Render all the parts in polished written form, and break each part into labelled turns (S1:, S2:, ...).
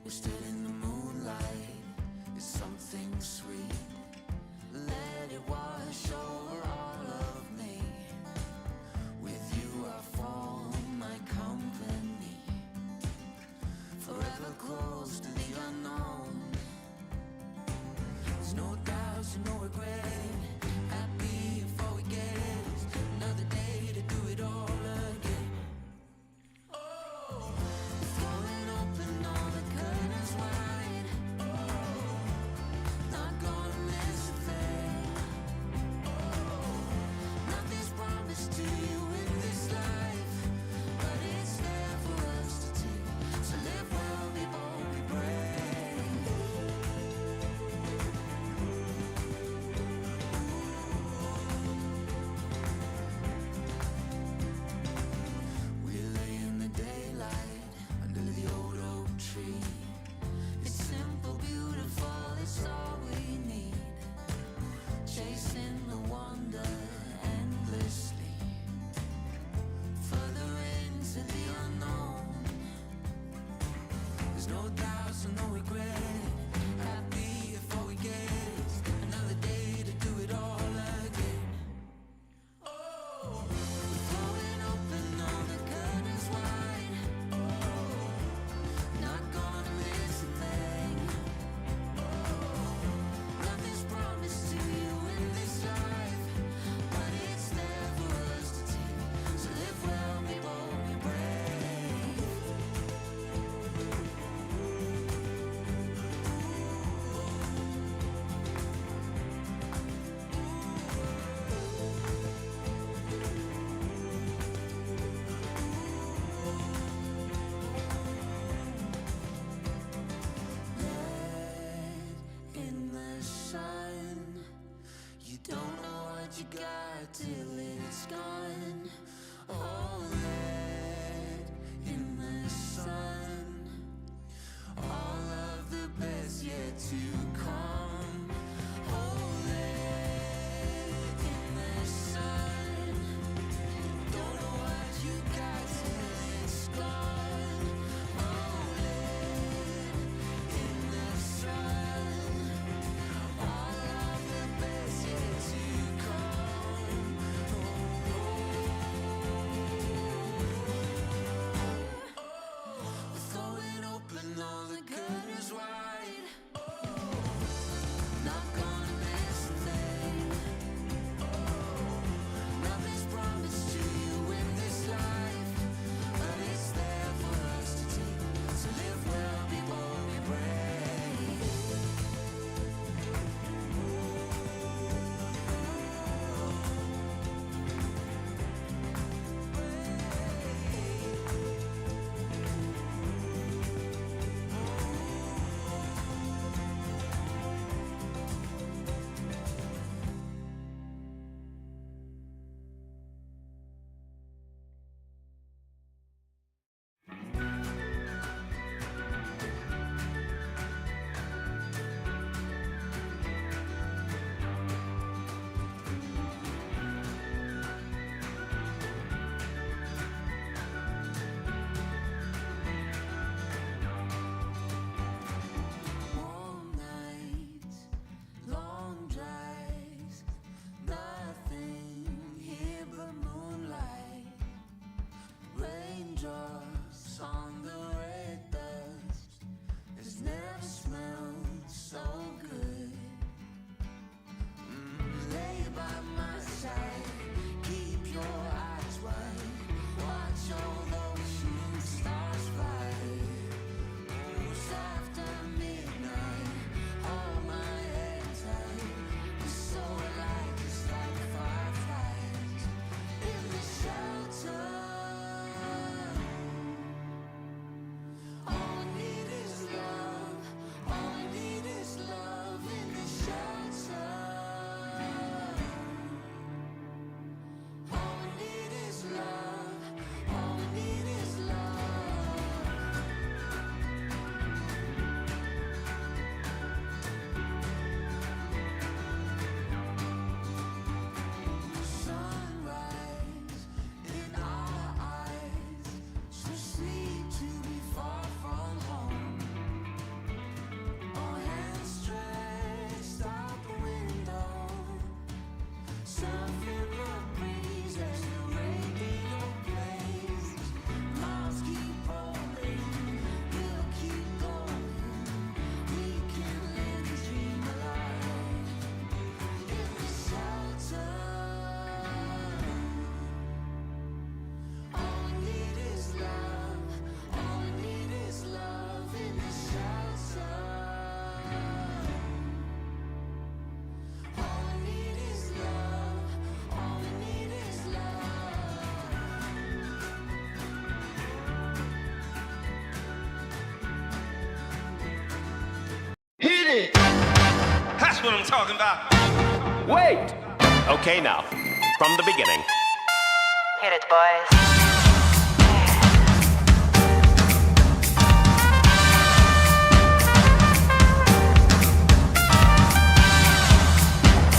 S1: Wasted in the moonlight is something sweet. Let it wash over all of me. With you I form my company. Forever close to the unknown. There's no doubts and no regret. Happy before we get another day to do it all again. Oh, throwing open all the curtains wide. Oh, not gonna miss a thing. Oh, nothing's promised to you in this life, but it's there for us to take. So live well, be bold, be brave. We lay in the daylight under the old oak tree. It's simple, beautiful, it's all we need. Chasing the wonder endlessly, further into the unknown. There's no doubts and no regret. Happy before we get another day to do it all again. Oh, we're throwing open all the curtains wide. Oh, not gonna miss a thing. Oh, nothing's promised to you in this life, but it's there for us to take. So live well, be bold, be brave. Let in the sun. You don't know what you got till it's gone. Oh, let in the sun. All of the best yet to come. Oh, let in the sun. Don't know what you got till it's gone. Oh, let in the sun. All of the best yet to come. We're throwing open all the curtains wide. Oh,
S2: it. That's what I'm talking about.
S3: Wait! Okay, now, from the beginning.
S4: Hit it, boys.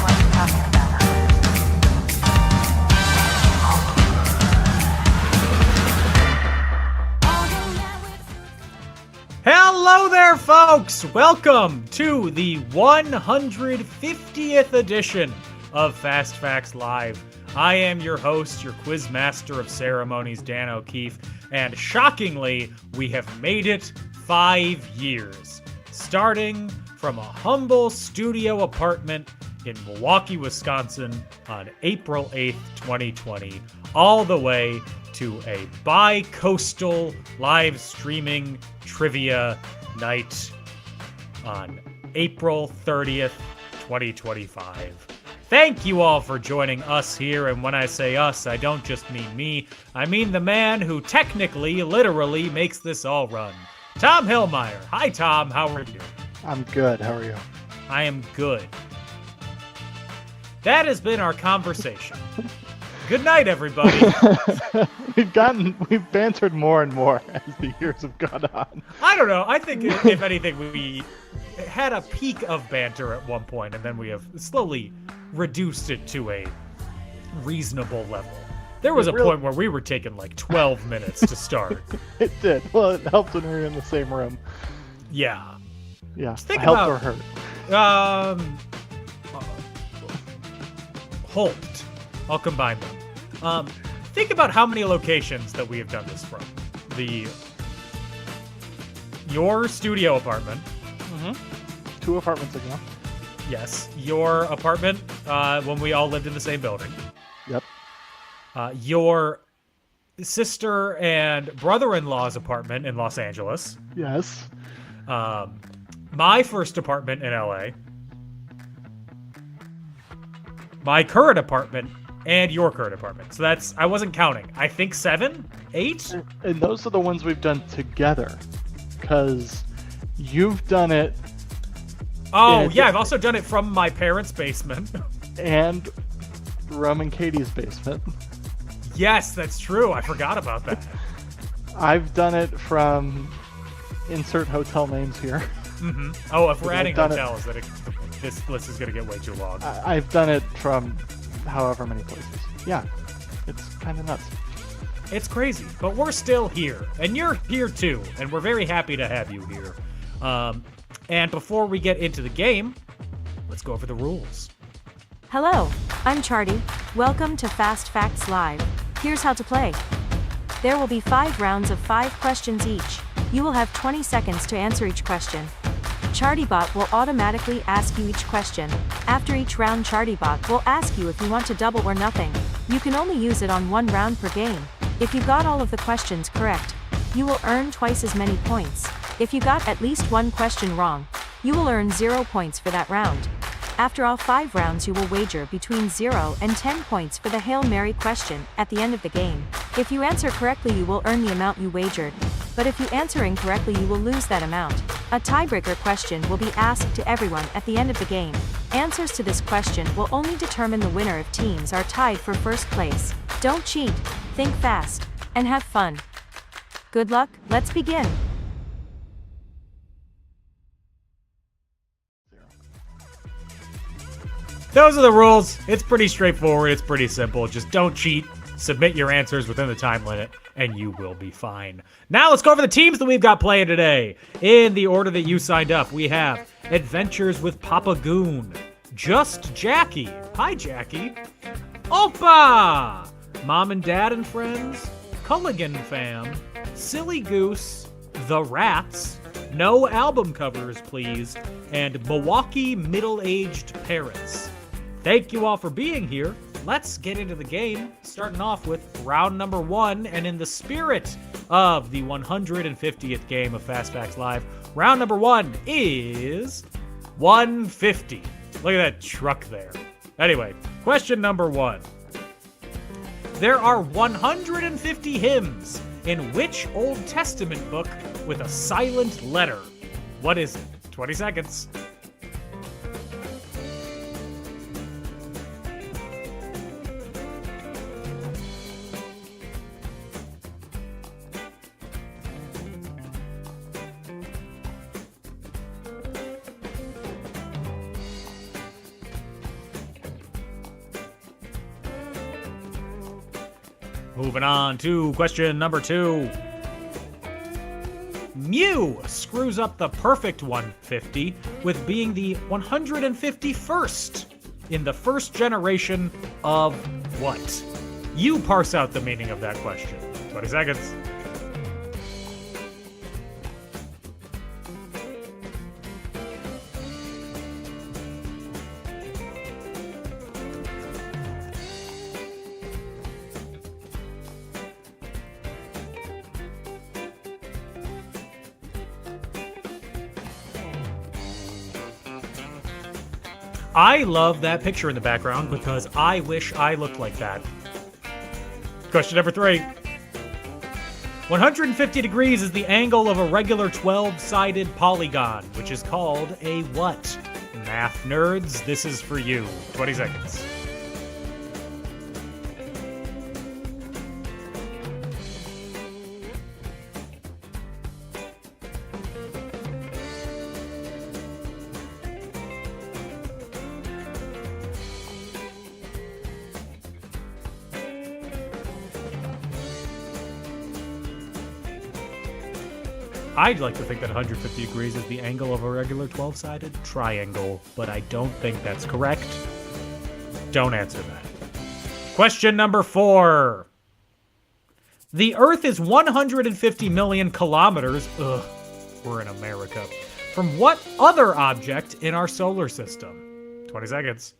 S4: What are you talking about?
S5: Hello there, folks! Welcome to the 150th edition of Fast Facts Live. I am your host, your quiz master of ceremonies, Dan O'Keefe, and shockingly, we have made it 5 years. Starting from a humble studio apartment in Milwaukee, Wisconsin on April 8th, 2020, all the way to a bi-coastal live streaming trivia night on April 30th, 2025. Thank you all for joining us here, and when I say us, I don't just mean me, I mean the man who technically, literally makes this all run. Tom Hillmeyer. Hi, Tom. How are you?
S6: I'm good. How are you?
S5: I am good. That has been our conversation. Good night, everybody.
S6: We've bantered more and more as the years have gone on.
S5: I don't know. I think, if anything, we had a peak of banter at one point, and then we have slowly reduced it to a reasonable level. There was a point where we were taking like 12 minutes to start.
S6: It did. Well, it helped when we were in the same room.
S5: Yeah.
S6: Yeah.
S5: Think
S6: helped
S5: about,
S6: or hurt.
S5: Helped. I'll combine them. Think about how many locations that we have done this from. Your studio apartment.
S6: Mm-hmm. 2 apartments ago.
S5: Yes. Your apartment when we all lived in the same building.
S6: Yep.
S5: Your sister and brother-in-law's apartment in Los Angeles.
S6: Yes.
S5: My first apartment in LA. My current apartment and your current apartment. So that's, I wasn't counting. I think 7? 8?
S6: And those are the ones we've done together. Because you've done it.
S5: Oh, yeah, I've also done it from my parents' basement.
S6: And Rome and Katie's basement.
S5: Yes, that's true. I forgot about that.
S6: I've done it from insert hotel names here.
S5: Mm-hmm. Oh, if we're adding
S6: done
S5: hotels, this list is going to get way too long.
S6: I've done it from however many places. Yeah, it's kind of nuts.
S5: It's crazy, but we're still here, and you're here too, and we're very happy to have you here. And before we get into the game, let's go over the rules.
S7: Hello, I'm Charty. Welcome to Fast Facts Live. Here's how to play. There will be 5 rounds of 5 questions each. You will have 20 seconds to answer each question. ChartyBot will automatically ask you each question. After each round, ChartyBot will ask you if you want to double or nothing. You can only use it on 1 round per game. If you got all of the questions correct, you will earn twice as many points. If you got at least 1 question wrong, you will earn 0 points for that round. After all 5 rounds, you will wager between 0 and 10 points for the Hail Mary question at the end of the game. If you answer correctly, you will earn the amount you wagered. But if you answer incorrectly, you will lose that amount. A tiebreaker question will be asked to everyone at the end of the game. Answers to this question will only determine the winner if teams are tied for first place. Don't cheat, think fast, and have fun. Good luck, let's begin.
S5: Those are the rules. It's pretty straightforward. It's pretty simple. Just don't cheat. Submit your answers within the time limit, and you will be fine. Now let's go over the teams that we've got playing today. In the order that you signed up, we have Adventures with Papa Goon, Just Jackie. Hi, Jackie. Opa! Mom and Dad and Friends, Culligan Fam, Silly Goose, The Rats, No Album Covers Please, and Milwaukee Middle-Aged Parents. Thank you all for being here. Let's get into the game, starting off with round number 1, and in the spirit of the 150th game of Fast Facts Live, round number 1 is 150. Look at that truck there. Anyway, question number 1. There are 150 hymns in which Old Testament book with a silent letter? What is it? 20 seconds. Moving on to question number 2. Mew screws up the perfect 150 with being the 151st in the first generation of what? You parse out the meaning of that question. 20 seconds. I love that picture in the background because I wish I looked like that. Question number 3. 150 degrees is the angle of a regular 12-sided polygon, which is called a what? Math nerds, this is for you. 20 seconds. I'd like to think that 150 degrees is the angle of a regular 12-sided triangle, but I don't think that's correct. Don't answer that. Question number 4. The Earth is 150 million kilometers, we're in America, from what other object in our solar system? 20 seconds.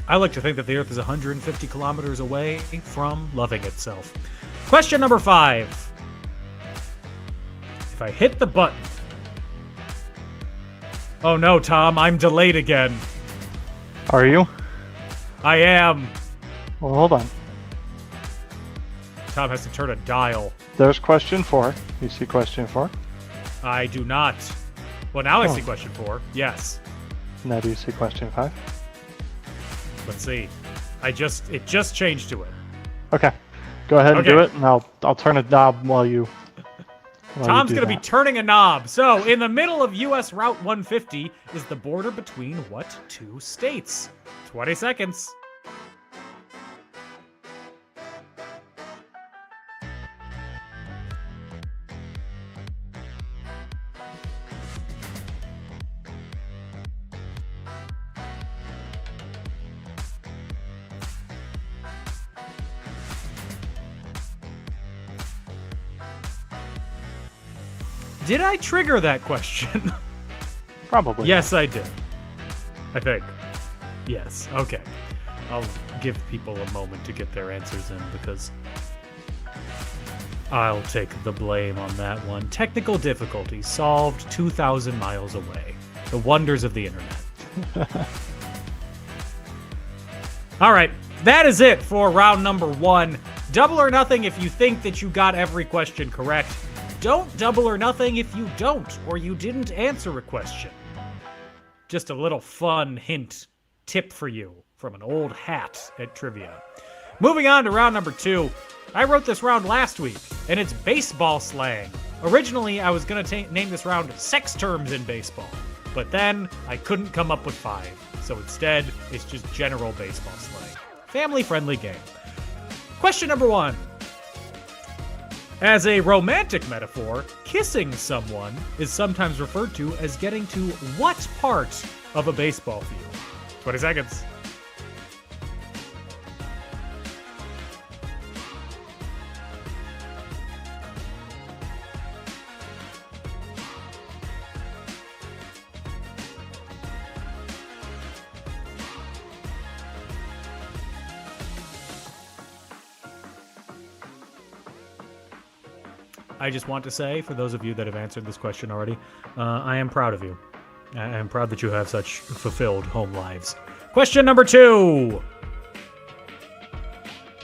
S5: I like to think that the Earth is 150 kilometers away from loving itself. Question number 5. If I hit the button... Oh no, Tom, I'm delayed again.
S6: Are you?
S5: I am.
S6: Well, hold on.
S5: Tom has to turn a dial.
S6: There's question 4. You see question 4?
S5: I do not. Well, now I see question 4. Yes.
S6: Now do you see question 5?
S5: Let's see. It just changed to it.
S6: Okay. Go ahead and
S5: Okay.
S6: do it, and I'll turn a knob while you.
S5: Tom's going to be turning a knob. So, in the middle of U.S. Route 150 is the border between what 2 states? 20 seconds. Did I trigger that question?
S6: Probably.
S5: Yes, I did. I think. Yes. Okay. I'll give people a moment to get their answers in because I'll take the blame on that one. Technical difficulty solved 2,000 miles away. The wonders of the internet. All right. That is it for round number 1. Double or nothing if you think that you got every question correct. Don't double or nothing if you don't, or you didn't answer a question. Just a little fun hint, tip for you from an old hat at trivia. Moving on to round number 2. I wrote this round last week, and it's baseball slang. Originally, I was going to name this round sex terms in baseball, but then I couldn't come up with 5. So instead, it's just general baseball slang. Family-friendly game. Question number 1. As a romantic metaphor, kissing someone is sometimes referred to as getting to what part of a baseball field? 20 seconds. I just want to say, for those of you that have answered this question already, I am proud of you. I am proud that you have such fulfilled home lives. Question number 2.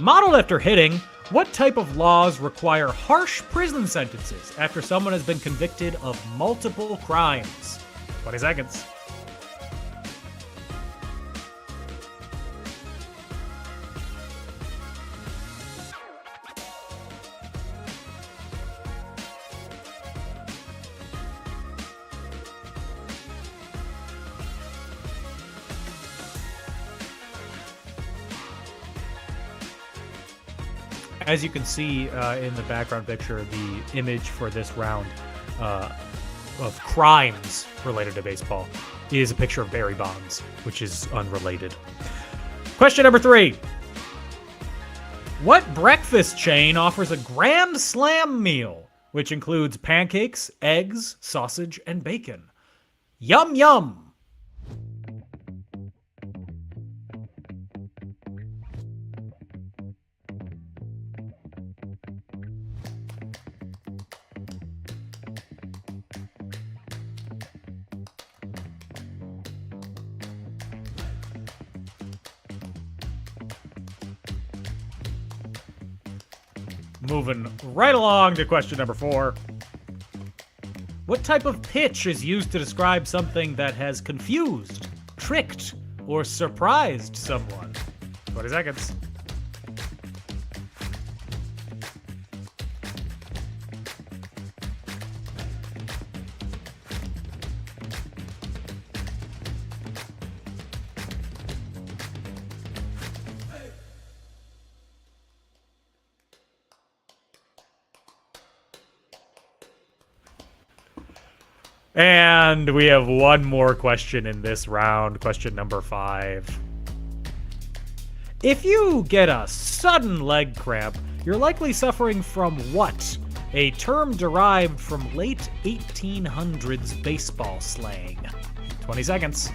S5: Modeled after hitting, what type of laws require harsh prison sentences after someone has been convicted of multiple crimes? 20 seconds. As you can see in the background picture, the image for this round of crimes related to baseball is a picture of Barry Bonds, which is unrelated. Question number 3. What breakfast chain offers a Grand Slam meal, which includes pancakes, eggs, sausage, and bacon? Yum yum! Moving right along to question number 4. What type of pitch is used to describe something that has confused, tricked, or surprised someone? 20 seconds. And we have one more question in this round, question number 5. If you get a sudden leg cramp, you're likely suffering from what? A term derived from late 1800s baseball slang. 20 seconds.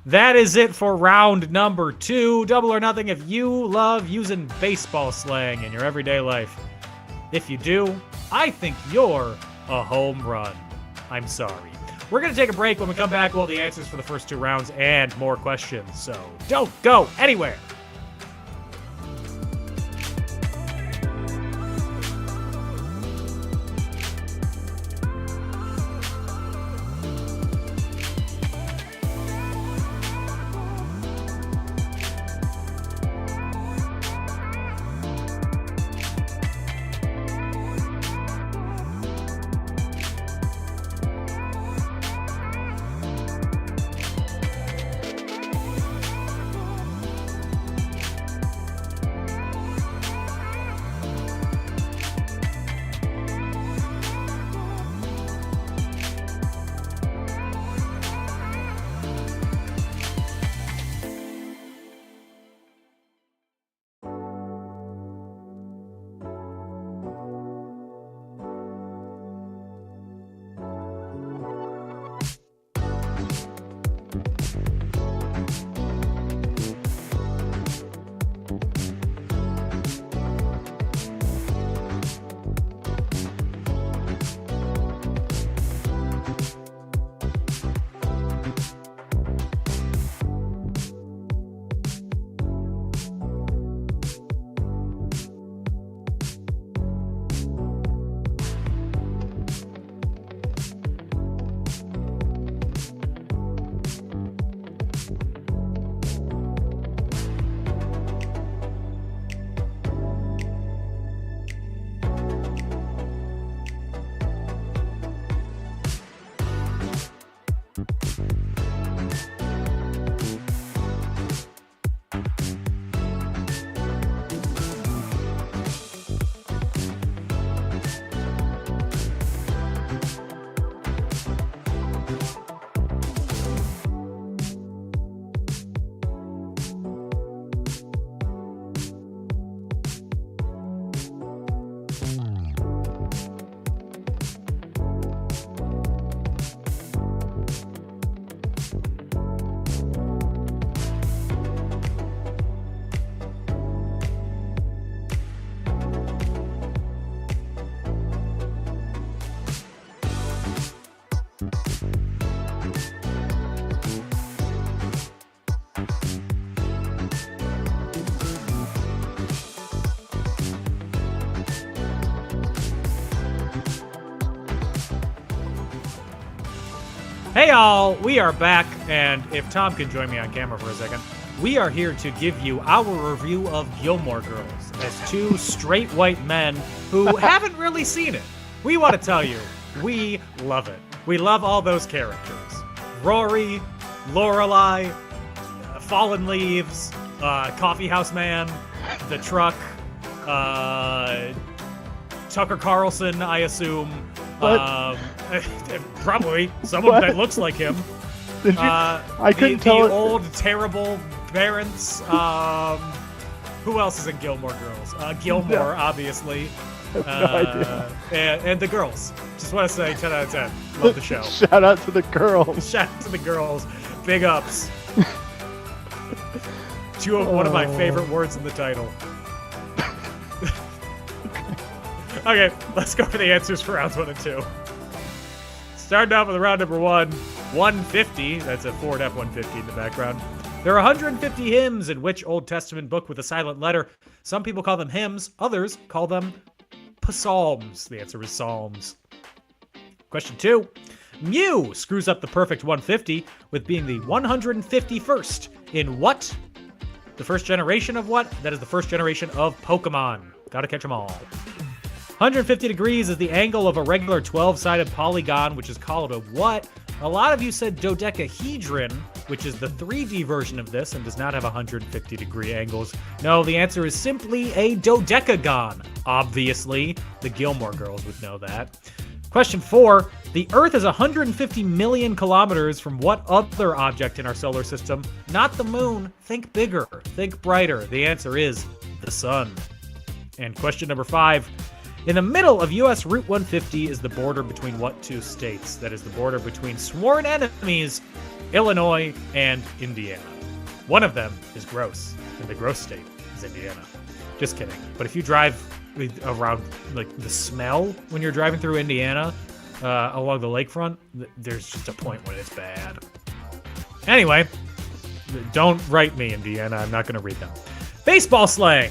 S5: That is it for round number 2. Double or nothing if you love using baseball slang in your everyday life. If you do, I think you're a home run. I'm sorry. We're going to take a break. When we come back, we'll have the answers for the first 2 rounds and more questions. So don't go anywhere. Hey all, we are back, and if Tom can join me on camera for a second, we are here to give you our review of Gilmore Girls as two straight white men who haven't really seen it. We want to tell you, we love it. We love all those characters. Rory, Lorelai, Fallen Leaves, Coffee House Man, The Truck, Tucker Carlson, I assume. Probably someone that looks like him.
S6: Did you? I couldn't tell.
S5: The old terrible parents. Who else is in Gilmore Girls? Gilmore, obviously.
S6: No idea.
S5: And the girls. Just want to say 10 out of 10. Love the show.
S6: Shout out to the girls.
S5: Shout out to the girls. Big ups. One of my favorite words in the title. Okay, let's go for the answers for rounds 1 and 2. Starting off with round number 1, 150. That's a Ford F-150 in the background. There are 150 hymns in which Old Testament book with a silent letter? Some people call them hymns, others call them psalms. The answer is Psalms. Question 2. Mew screws up the perfect 150 with being the 151st in what? The first generation of what? That is the first generation of Pokemon. Gotta catch them all. 150 degrees is the angle of a regular 12-sided polygon, which is called a what? A lot of you said dodecahedron, which is the 3D version of this and does not have 150 degree angles. No, the answer is simply a dodecagon. Obviously, the Gilmore Girls would know that. Question 4. The Earth is 150 million kilometers from what other object in our solar system? Not the moon. Think bigger. Think brighter. The answer is the sun. And question number 5. In the middle of U.S. Route 150 is the border between what two states? That is the border between sworn enemies, Illinois and Indiana. One of them is gross, and the gross state is Indiana. Just kidding. But if you drive around, like, the smell when you're driving through Indiana along the lakefront, there's just a point when it's bad. Anyway, don't write me, Indiana. I'm not going to read them. Baseball slang.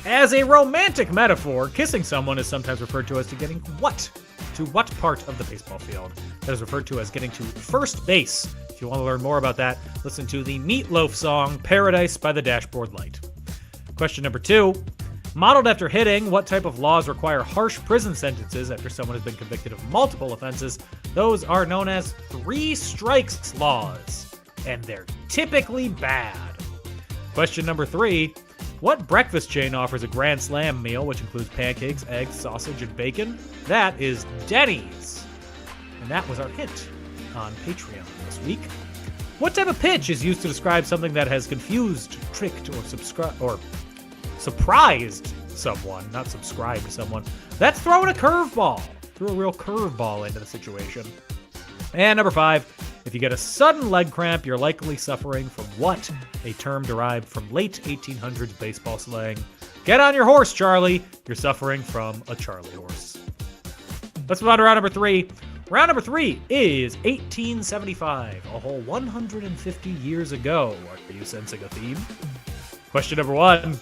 S5: As a romantic metaphor, kissing someone is sometimes referred to as to getting what? To what part of the baseball field? That is referred to as getting to first base. If you want to learn more about that, listen to the Meatloaf song, Paradise by the Dashboard Light. Question number 2. Modeled after hitting, what type of laws require harsh prison sentences after someone has been convicted of multiple offenses? Those are known as 3 strikes laws, and they're typically bad. Question number 3. What breakfast chain offers a Grand Slam meal, which includes pancakes, eggs, sausage, and bacon? That is Denny's. And that was our hint on Patreon this week. What type of pitch is used to describe something that has confused, tricked, or surprised someone? Not subscribed someone. That's throwing a curveball. Threw a real curveball into the situation. And number 5. If you get a sudden leg cramp, you're likely suffering from what? A term derived from late 1800s baseball slang. Get on your horse, Charlie. You're suffering from a Charlie horse. Let's move on to round number 3. Round number 3 is 1875, a whole 150 years ago. Are you sensing a theme? Question number 1.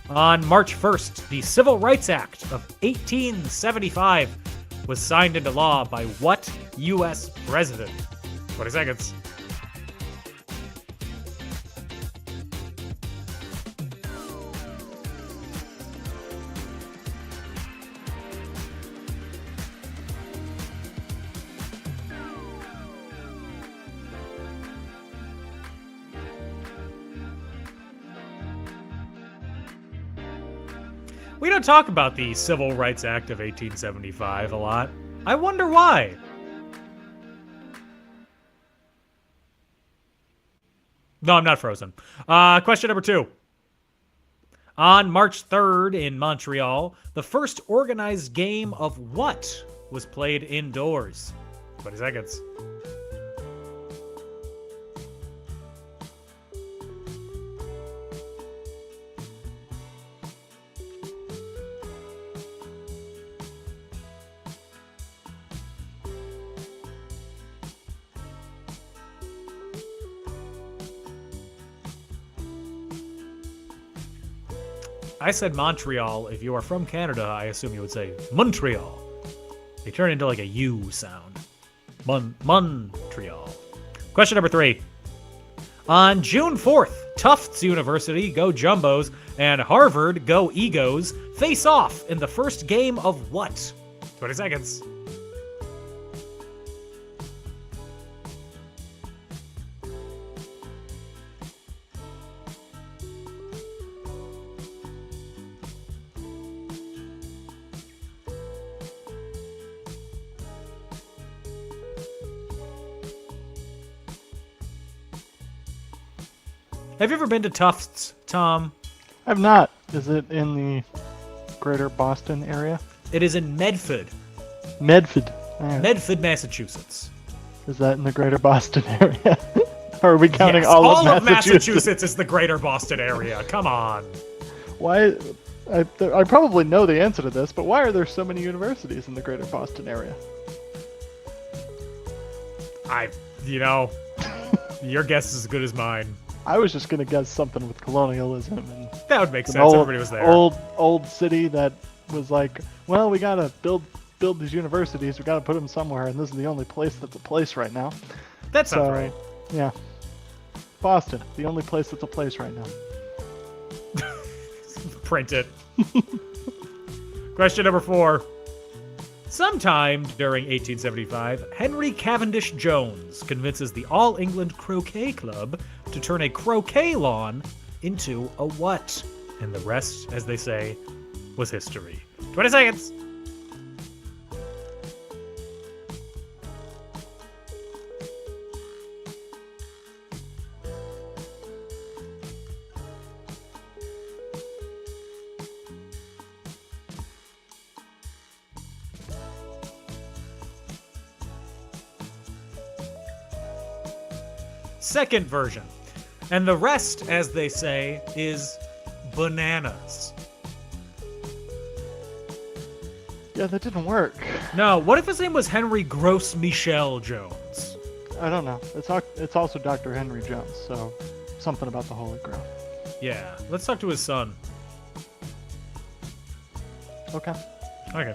S5: On March 1st, the Civil Rights Act of 1875 was signed into law by what U.S. president? 20 seconds. We don't talk about the Civil Rights Act of 1875 a lot. I wonder why. No, I'm not frozen. Question number 2. On March 3rd in Montreal, the first organized game of what was played indoors? 20 seconds. I said Montreal. If you are from Canada, I assume you would say Montreal. They turn into like a U sound. Montreal. Question number 3. On June 4th, Tufts University, go Jumbos, and Harvard, go Egos, face off in the first game of what? 20 seconds. Have you ever been to Tufts, Tom?
S6: I've not. Is it in the greater Boston area?
S5: It is in Medford.
S6: Medford. Alright.
S5: Medford, Massachusetts.
S6: Is that in the greater Boston area? Or are we counting
S5: Yes,
S6: all of Massachusetts?
S5: Massachusetts is the greater Boston area. Come on.
S6: Why? I probably know the answer to this, but why are there so many universities in the greater Boston area?
S5: Your guess is as good as mine.
S6: I was just gonna guess something with colonialism and
S5: That would make
S6: an
S5: sense. Everybody was there.
S6: old city that was like, well, we gotta build these universities. We gotta put them somewhere, and this is the only place that's a place right now.
S5: That sounds
S6: So,
S5: right.
S6: yeah, Boston, the only place that's a place right now.
S5: Print it. Question number 4. Sometime during 1875, Henry Cavendish Jones convinces the All England Croquet Club to turn a croquet lawn into a what? And the rest, as they say, was history. 20 seconds. Second version. And the rest, as they say, is bananas.
S6: Yeah, that didn't work.
S5: No, what if his name was Henry Gross Michel Jones?
S6: I don't know. It's also Dr. Henry Jones, so something about the Holy Grail.
S5: Yeah, let's talk to his son.
S6: Okay.
S5: Okay.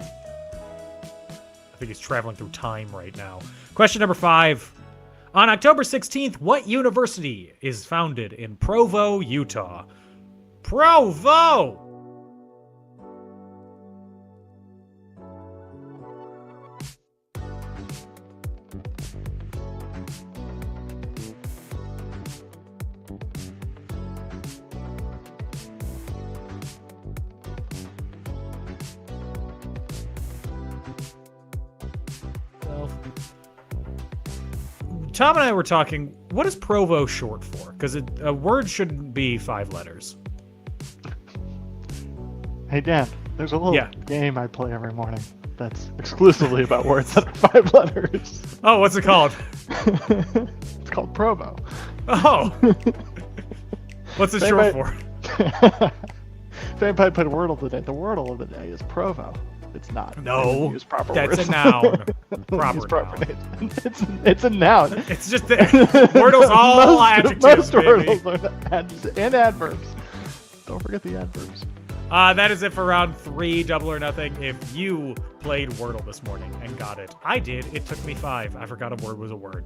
S5: I think he's traveling through time right now. Question number 5. On October 16th, what university is founded in Provo, Utah? Provo! Tom and I were talking, what is Provo short for? Because a word shouldn't be 5 letters.
S6: Hey Dan, there's a little
S5: Yeah.
S6: game I play every morning that's exclusively about words that are 5 letters.
S5: Oh, what's it called?
S6: It's called Provo.
S5: Oh. What's it short for?
S6: If anybody played Wordle today, the Wordle of the day is Provo. It's not.
S5: No,
S6: Use proper
S5: that's
S6: words.
S5: a noun.
S6: Use
S5: Proper noun.
S6: names. It's a noun.
S5: It's just Wordle's all adjectives,
S6: Most
S5: baby.
S6: Wordles are and adverbs. Don't forget the adverbs.
S5: That is it for round 3, Double or Nothing. If you played Wordle this morning and got it, I did. It took me 5. I forgot a word was a word.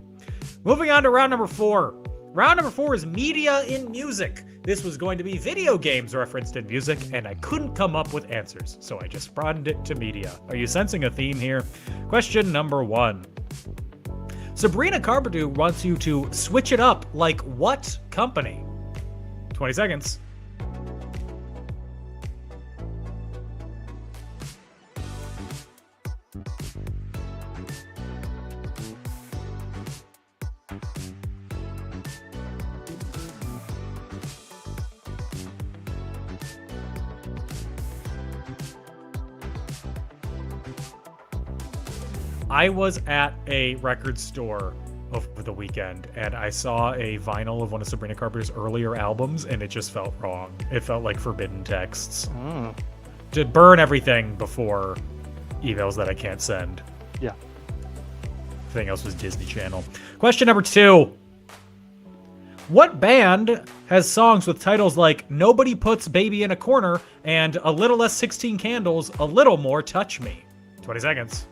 S5: Moving on to round number 4. Round number 4 is media in music. This was going to be video games referenced in music, and I couldn't come up with answers, so I just broadened it to media. Are you sensing a theme here? Question number 1. Sabrina Carpenter wants you to switch it up like what company? 20 seconds. I was at a record store over the weekend and I saw a vinyl of one of Sabrina Carpenter's earlier albums and it just felt wrong. It felt like forbidden texts. To burn everything before emails that I can't send.
S6: Yeah.
S5: Everything else was Disney Channel. Question number 2. What band has songs with titles like Nobody Puts Baby in a Corner and A Little Less 16 Candles, A Little More Touch Me? 20 seconds.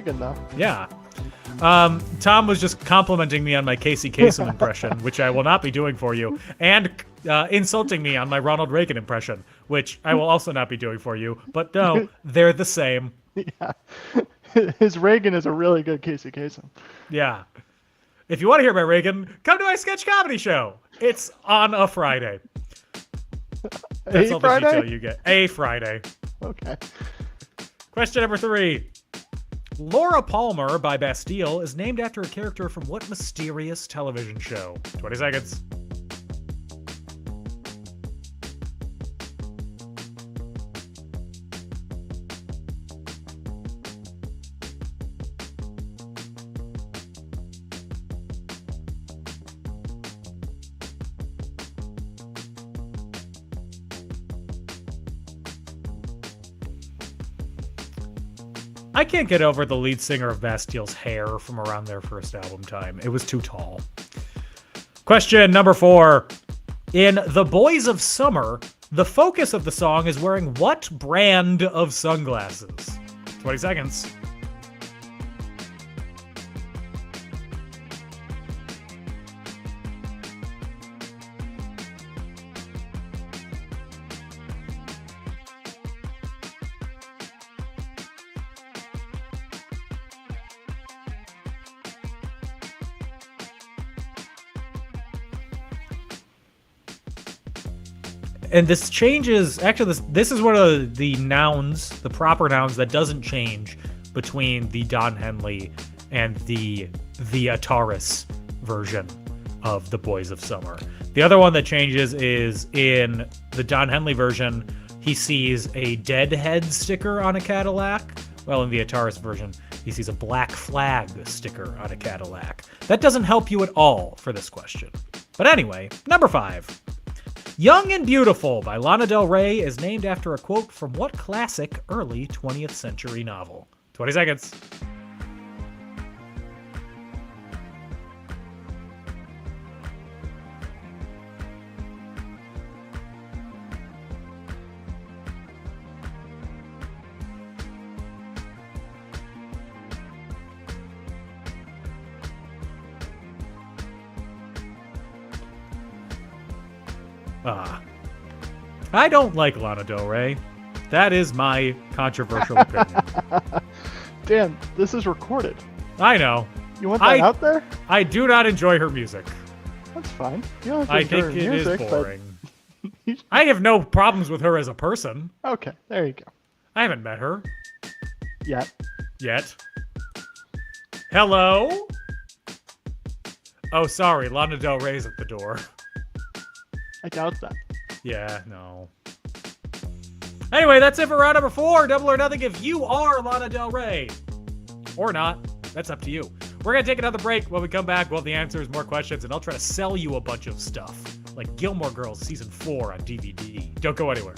S6: Reagan, though.
S5: Yeah. Tom was just complimenting me on my Casey Kasem impression, which I will not be doing for you, and insulting me on my Ronald Reagan impression, which I will also not be doing for you. But no, they're the same.
S6: Yeah. His Reagan is a really good Casey Kasem.
S5: Yeah. If you want to hear about Reagan, come to my sketch comedy show. It's on a Friday. That's all the detail you get. A Friday.
S6: Okay.
S5: Question number 3. Laura Palmer by Bastille is named after a character from what mysterious television show? 20 seconds. I can't get over the lead singer of Bastille's hair from around their first album time. It was too tall. Question number 4. In The Boys of Summer, the focus of the song is wearing what brand of sunglasses? 20 seconds. And this changes, actually this is one of the nouns, the proper nouns that doesn't change between the Don Henley and the Ataris version of The Boys of Summer. The other one that changes is in the Don Henley version, he sees a Deadhead sticker on a Cadillac. Well, in the Ataris version, he sees a Black Flag sticker on a Cadillac. That doesn't help you at all for this question. But anyway, number 5. Young and Beautiful by Lana Del Rey is named after a quote from what classic early 20th century novel? 20 seconds. I don't like Lana Del Rey. That is my controversial opinion.
S6: Dan, this is recorded.
S5: I know.
S6: You want that out there?
S5: I do not enjoy her music.
S6: That's fine. You don't have to
S5: I
S6: enjoy
S5: think
S6: her
S5: it
S6: music,
S5: is boring. I have no problems with her as a person.
S6: Okay, there you go.
S5: I haven't met her. Yet. Hello? Oh, sorry. Lana Del Rey's at the door.
S6: I doubt that.
S5: Yeah, no. Anyway, that's it for round number 4. Double or nothing if you are Lana Del Rey. Or not. That's up to you. We're going to take another break. When we come back, we'll have the answers, more questions, and I'll try to sell you a bunch of stuff. Like Gilmore Girls Season 4 on DVD. Don't go anywhere.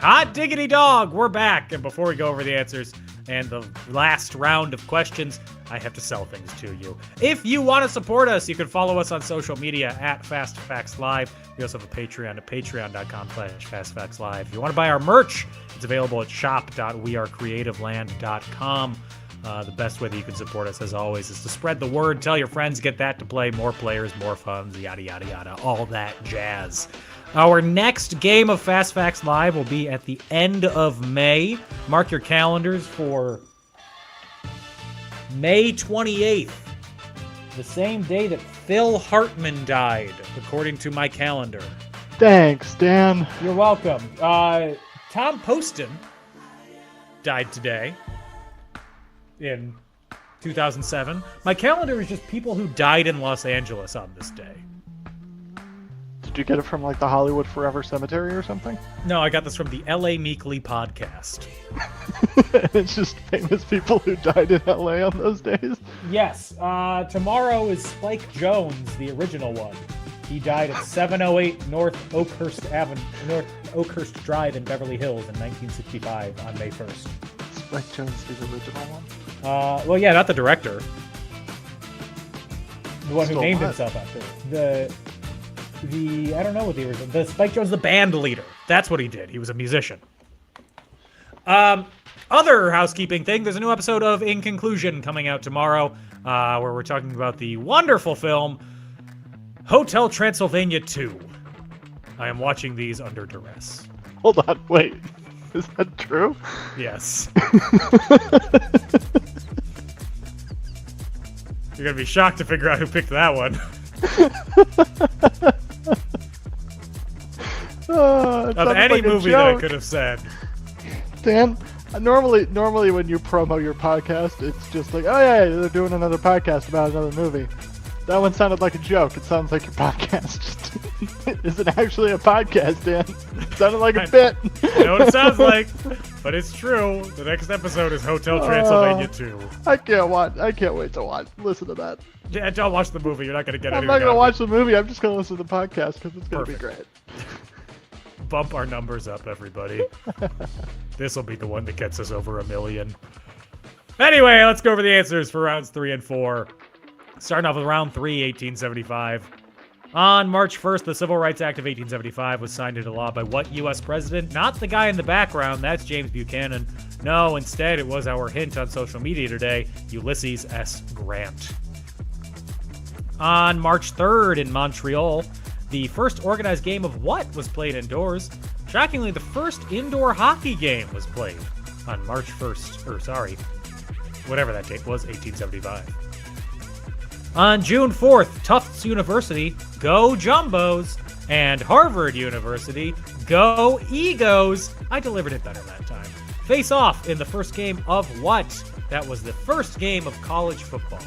S5: Hot diggity dog, we're back. And before we go over the answers and the last round of questions, I have to sell things to you. If you want to support us, you can follow us on social media at Fast Facts Live. We also have a Patreon at patreon.com/FastFactsLive. If you want to buy our merch, it's available at shop.wearecreativeland.com. The best way that you can support us, as always, is to spread the word. Tell your friends, get that to play. More players, more funds, yada, yada, yada. All that jazz. Our next game of Fast Facts Live will be at the end of May. Mark your calendars for May 28th, the same day that Phil Hartman died, according to my calendar.
S6: Thanks, Dan.
S5: You're welcome. Tom Poston died today in 2007. My calendar is just people who died in Los Angeles on this day.
S6: Did you get it from like the Hollywood Forever Cemetery or something?
S5: No, I got this from the LA Meekly podcast.
S6: It's just famous people who died in LA on those days.
S5: Yes. Tomorrow is Spike Jones, the original one. He died at 708 North Oakhurst Drive in Beverly Hills in 1965 on May 1st.
S6: Spike Jones, the original one?
S5: Well, yeah, not the director. The one who
S6: Still
S5: named
S6: what?
S5: himself after it. The I don't know what the original. The Spike Jones, the band leader. That's what he did. He was a musician. Other housekeeping thing. There's a new episode of In Conclusion coming out tomorrow, where we're talking about the wonderful film Hotel Transylvania 2. I am watching these under duress.
S6: Hold on, wait. Is that true?
S5: Yes. You're gonna be shocked to figure out who picked that one.
S6: It
S5: Of
S6: sounded
S5: any
S6: like a
S5: movie that I
S6: joke.
S5: could have said.
S6: Dan, normally when you promo your podcast, it's just like, oh yeah, they're doing another podcast about another movie. That one sounded like a joke. It sounds like your podcast just isn't actually a podcast, Dan. It sounded like a bit.
S5: I know what it sounds like, but it's true. The next episode is Hotel Transylvania 2.
S6: I can't wait to listen to that.
S5: Yeah, don't watch the movie. You're not going to get
S6: I'm
S5: anything
S6: not gonna
S5: out of
S6: watch the movie. I'm just gonna listen to the podcast because it's gonna
S5: Perfect.
S6: be great.
S5: it. Bump our numbers up, everybody. This will be the one that gets us over 1 million. Anyway, let's go over the answers for rounds 3 and 4. Starting off with round 3, 1875. On March 1st, the Civil Rights Act of 1875 was signed into law by what U.S. president? Not the guy in the background, that's James Buchanan. No, instead, it was our hint on social media today, Ulysses S. Grant. On March 3rd in Montreal, the first organized game of what was played indoors? Shockingly, the first indoor hockey game was played on March 1st, whatever that date was, 1875. On June 4th, Tufts University, go Jumbos, and Harvard University, go Egos. I delivered it better that time. Face off in the first game of what? That was the first game of college football.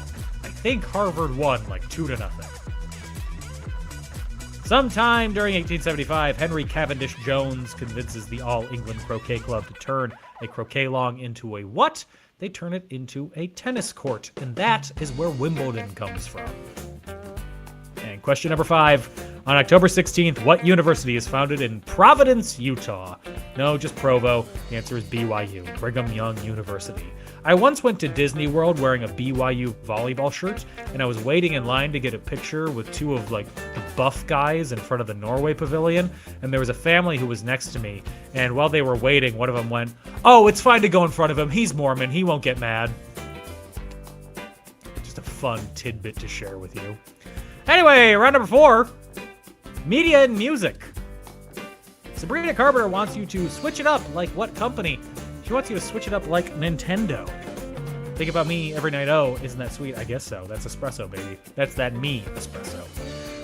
S5: I think Harvard won like 2-0. Sometime during 1875, Henry Cavendish Jones convinces the All England Croquet Club to turn a croquet long into a what? They turn it into a tennis court, and that is where Wimbledon comes from. And question number 5. On October 16th, what university is founded in Providence, Utah? No, just Provo. The answer is BYU, Brigham Young University. I once went to Disney World wearing a BYU volleyball shirt, and I was waiting in line to get a picture with 2 of the buff guys in front of the Norway Pavilion, and there was a family who was next to me, and while they were waiting, one of them went, "Oh, it's fine to go in front of him. He's Mormon. He won't get mad." Just a fun tidbit to share with you. Anyway, round number 4, media and music. Sabrina Carpenter wants you to switch it up like what company? She wants you to switch it up like Nintendo. Think about me every night. Oh, isn't that sweet? I guess so. That's espresso, baby. That's that me espresso.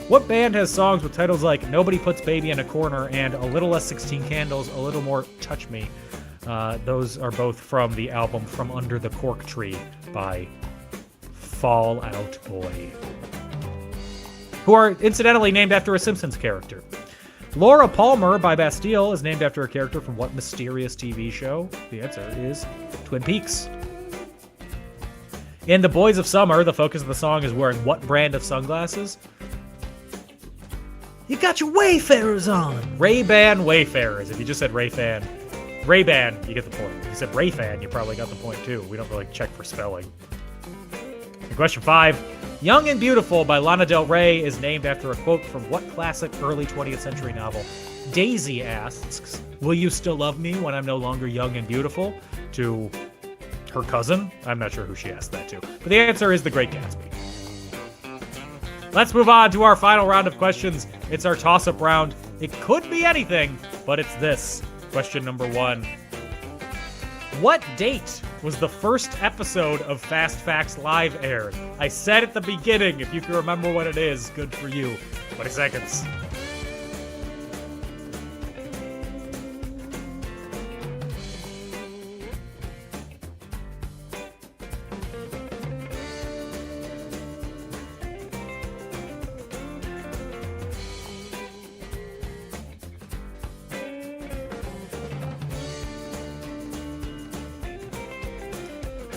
S5: What band has songs with titles like Nobody Puts Baby in a Corner and A Little Less 16 Candles, A Little More Touch Me? Those are both from the album From Under the Cork Tree by Fall Out Boy, who are incidentally named after a Simpsons character. Laura Palmer by Bastille is named after a character from what mysterious TV show? The answer is Twin Peaks. In The Boys of Summer, the focus of the song is wearing what brand of sunglasses? You got your Wayfarers on! Ray-Ban Wayfarers. If you just said Ray-Fan, Ray-Ban, you get the point. If you said Ray-Fan, you probably got the point too. We don't really check for spelling. And question 5. Young and Beautiful by Lana Del Rey is named after a quote from what classic early 20th century novel? Daisy asks, will you still love me when I'm no longer young and beautiful? To her cousin? I'm not sure who she asked that to. But the answer is The Great Gatsby. Let's move on to our final round of questions. It's our toss-up round. It could be anything, but it's this. Question number 1. What date was the first episode of Fast Facts Live aired? I said at the beginning, if you can remember what it is, good for you. 20 seconds.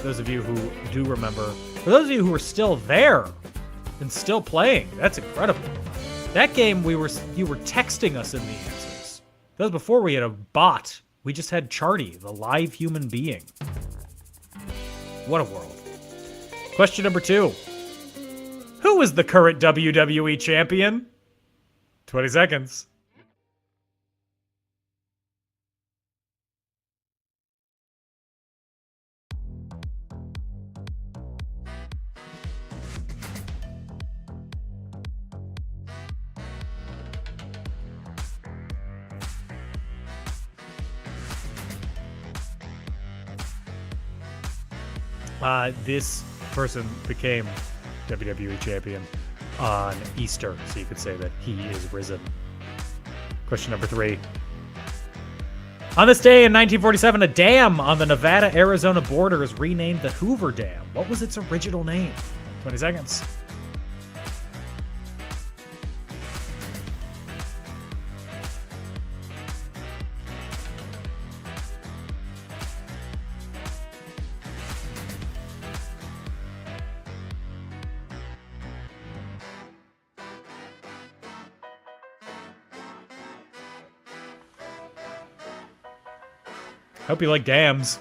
S5: Those of you who do remember, for those of you who are still there and still playing, that's incredible. That game, you were texting us in the answers. That was before we had a bot. We just had Charty, the live human being. What a world. Question number 2. Who is the current WWE champion? 20 seconds. This person became WWE champion on Easter, so you could say that he is risen. Question number 3. On this day in 1947, a dam on the Nevada-Arizona border is renamed the Hoover Dam. What was its original name? 20 seconds. Hope you like dams.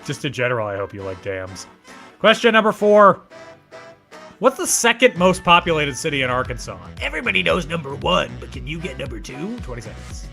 S5: Just in general, I hope you like dams. Question number 4. What's the second most populated city in Arkansas? Everybody knows number 1, but can you get number 2? 20 seconds.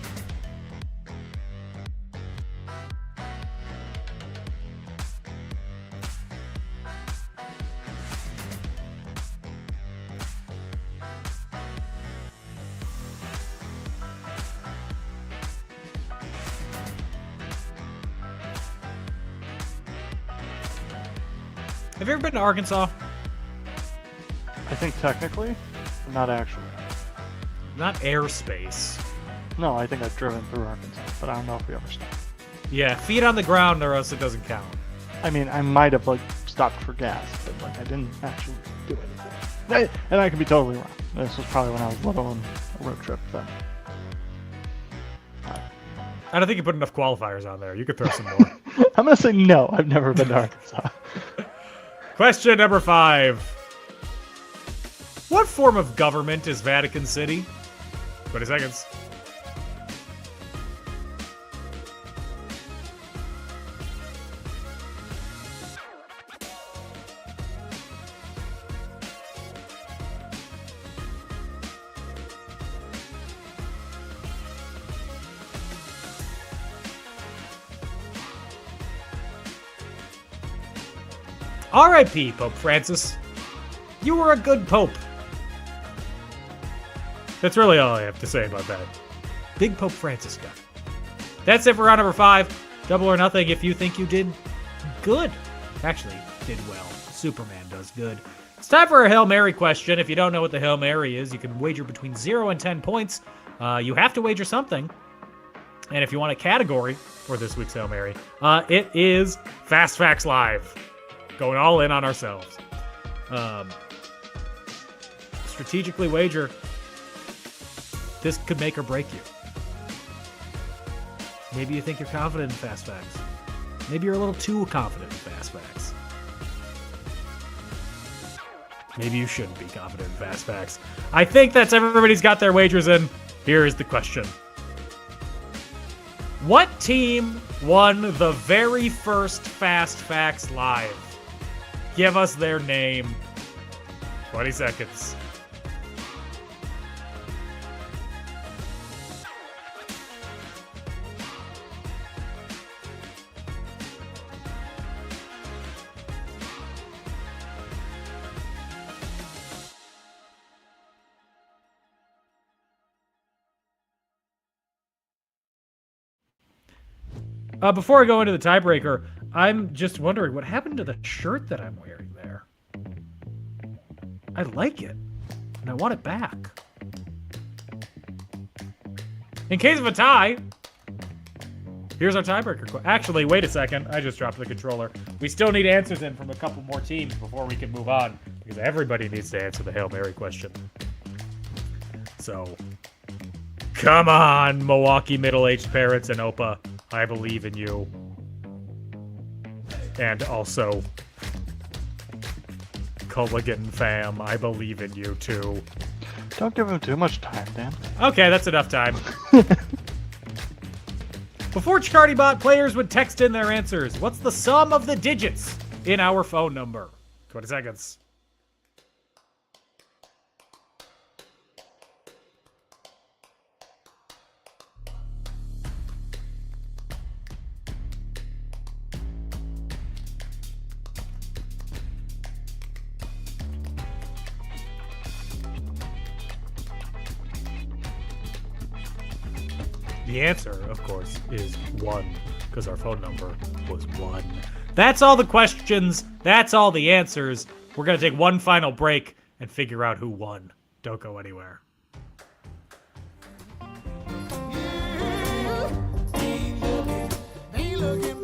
S5: Have you ever been to Arkansas?
S6: I think technically, not actually.
S5: Not airspace.
S6: No, I think I've driven through Arkansas, but I don't know if we ever stopped.
S5: Yeah, feet on the ground or else it doesn't count.
S6: I mean, I might have like stopped for gas, but like I didn't actually do anything. And I could be totally wrong. This was probably when I was little on a road trip. So.
S5: I don't think you put enough qualifiers on there. You could throw some more.
S6: I'm gonna say no. I've never been to Arkansas.
S5: Question number 5. What form of government is Vatican City? 20 seconds. R.I.P. Pope Francis. You were a good pope. That's really all I have to say about that. Big Pope Francis guy. That's it for round number 5. Double or nothing if you think you did good. Actually, did well. Superman does good. It's time for a Hail Mary question. If you don't know what the Hail Mary is, you can wager between 0 and 10 points. You have to wager something. And if you want a category for this week's Hail Mary, it is Fast Facts Live. Going all in on ourselves. Strategically wager. This could make or break you. Maybe you think you're confident in Fast Facts. Maybe you're a little too confident in Fast Facts. Maybe you shouldn't be confident in Fast Facts. I think that's everybody's got their wagers in. Here is the question. What team won the very first Fast Facts Live? Give us their name. 20 seconds. Before I go into the tiebreaker, I'm just wondering what happened to the shirt that I'm wearing there. I like it, and I want it back. In case of a tie, here's our tiebreaker. Actually, wait a second. I just dropped the controller. We still need answers in from a couple more teams before we can move on, because everybody needs to answer the Hail Mary question. So, come on, Milwaukee middle-aged parents and Opa. I believe in you. And also, Culligan fam, I believe in you too.
S6: Don't give him too much time, Dan.
S5: Okay, that's enough time. Before ChartyBot, players would text in their answers. What's the sum of the digits in our phone number? 20 seconds. The answer, of course, is 1, because our phone number was 1. That's all the questions. That's all the answers. We're going to take one final break and figure out who won. Don't go anywhere.
S1: Ain't looking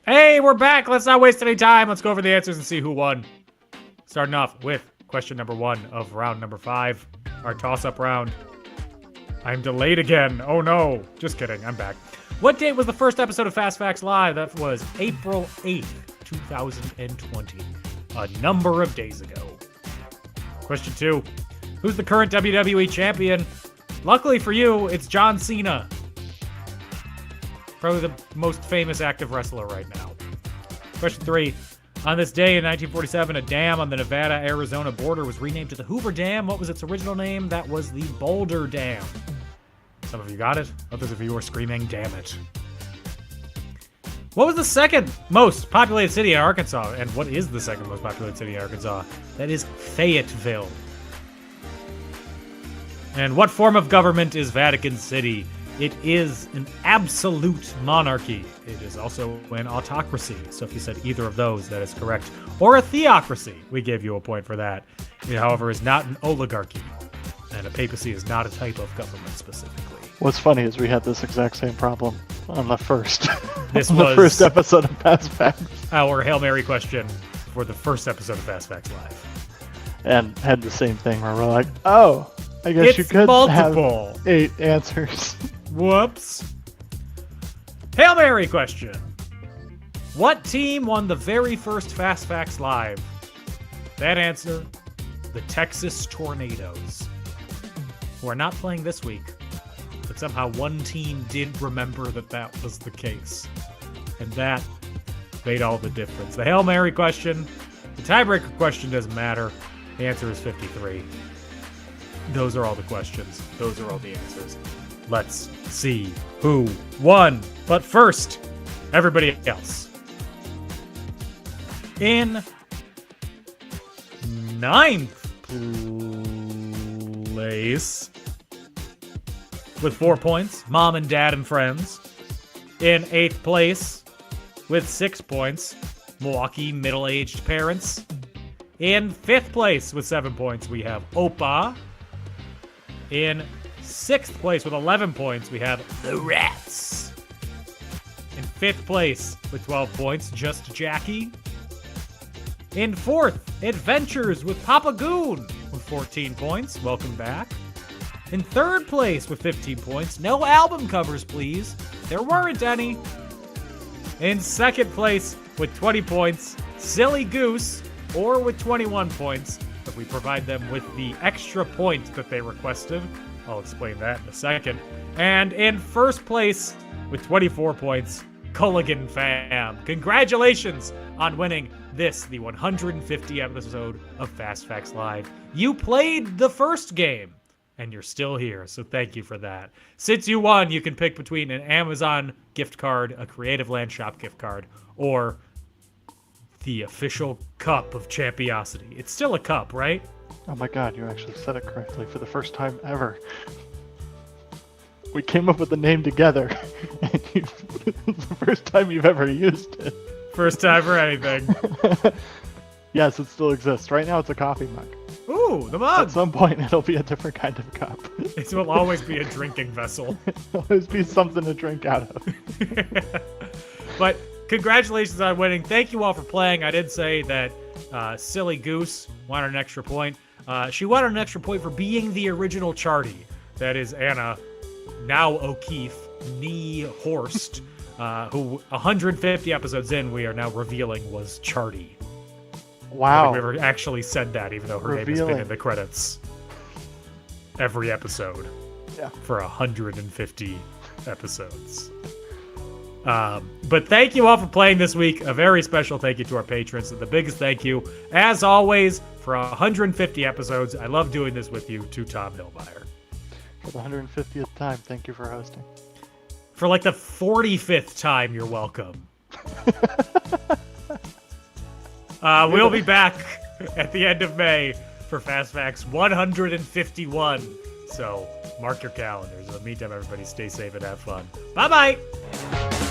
S5: Hey, we're back. Let's not waste any time. Let's go over the answers and see who won. Starting off with question number 1 of round number 5, our toss-up round. I'm delayed again. Oh no. Just kidding. I'm back. What date was the first episode of Fast Facts Live? That was April 8th, 2020. A number of days ago. Question 2. Who's the current WWE champion? Luckily for you, it's John Cena. Probably the most famous active wrestler right now. Question 3. On this day in 1947, a dam on the Nevada-Arizona border was renamed to the Hoover Dam. What was its original name? That was the Boulder Dam. Some of you got it. Others of you were screaming, damn it. What was the second most populated city in Arkansas? And what is the second most populated city in Arkansas? That is Fayetteville. And what form of government is Vatican City? It is an absolute monarchy. It is also an autocracy. So if you said either of those, that is correct. Or a theocracy. We gave you a point for that. It, however, is not an oligarchy. And a papacy is not a type of government specifically.
S6: What's funny is we had this exact same problem on the first,
S5: This
S6: on
S5: was
S6: the first episode of Fast Facts,
S5: our Hail Mary question for the first episode of Fast Facts Live.
S6: and had the same thing where we're like, oh, I guess
S5: It's
S6: you could
S5: multiple.
S6: have 8 answers.
S5: Whoops. Hail Mary question. What team won the very first Fast Facts Live? That answer, the Texas Tornadoes, who are not playing this week, but somehow one team did remember that was the case. And that made all the difference. The Hail Mary question, the tiebreaker question doesn't matter. The answer is 53. Those are all the questions. Those are all the answers. Let's see who won. But first, everybody else. In 9th place, with 4 points, Mom and Dad and Friends. In 8th place, with 6 points, Milwaukee Middle-Aged Parents. In 5th place, with 7 points, we have Opa. In 6th place, with 11 points, we have The Rats. In 5th place, with 12 points, Just Jackie. In 4th, Adventures with Papa Goon, with 14 points. Welcome back. In 3rd place, with 15 points, No Album Covers, Please. There weren't any. In 2nd place, with 20 points, Silly Goose, or with 21 points, if we provide them with the extra point that they requested. I'll explain that in a second. And in 1st place, with 24 points, Culligan Fam. Congratulations on winning this, the 150th episode of Fast Facts Live. You played the first game, and you're still here, so thank you for that. Since you won, you can pick between an Amazon gift card, a Creative Land Shop gift card, or the official cup of Champiosity. It's still a cup, right?
S6: Oh my god, you actually said it correctly for the first time ever. We came up with the name together, and it's the first time you've ever used it.
S5: First time for anything.
S6: Yes, it still exists. Right now it's a coffee mug.
S5: Ooh, the
S6: At
S5: mug!
S6: some point it'll be a different kind of cup.
S5: It will always be a drinking vessel.
S6: It'll always be something to drink out of.
S5: But congratulations on winning. Thank you all for playing. I did say that Silly Goose wanted an extra point. She wanted an extra point for being the original Charty. That is Anna, now O'Keefe, nee Horst, who 150 episodes in, we are now revealing was Charty. I don't
S6: Wow.
S5: think we ever actually said that, even though her name has been
S6: Revealing.
S5: in the credits every episode
S6: Yeah.
S5: for 150 episodes. But thank you all for playing this week. A very special thank you to our patrons. And the biggest thank you, as always, for 150 episodes. I love doing this with you, to Tom Hillmeyer.
S6: For the 150th time, thank you for hosting.
S5: For like the 45th time, you're welcome. We'll be back at the end of May for Fast Facts 151. So mark your calendars. In the meantime, everybody stay safe and have fun. Bye-bye!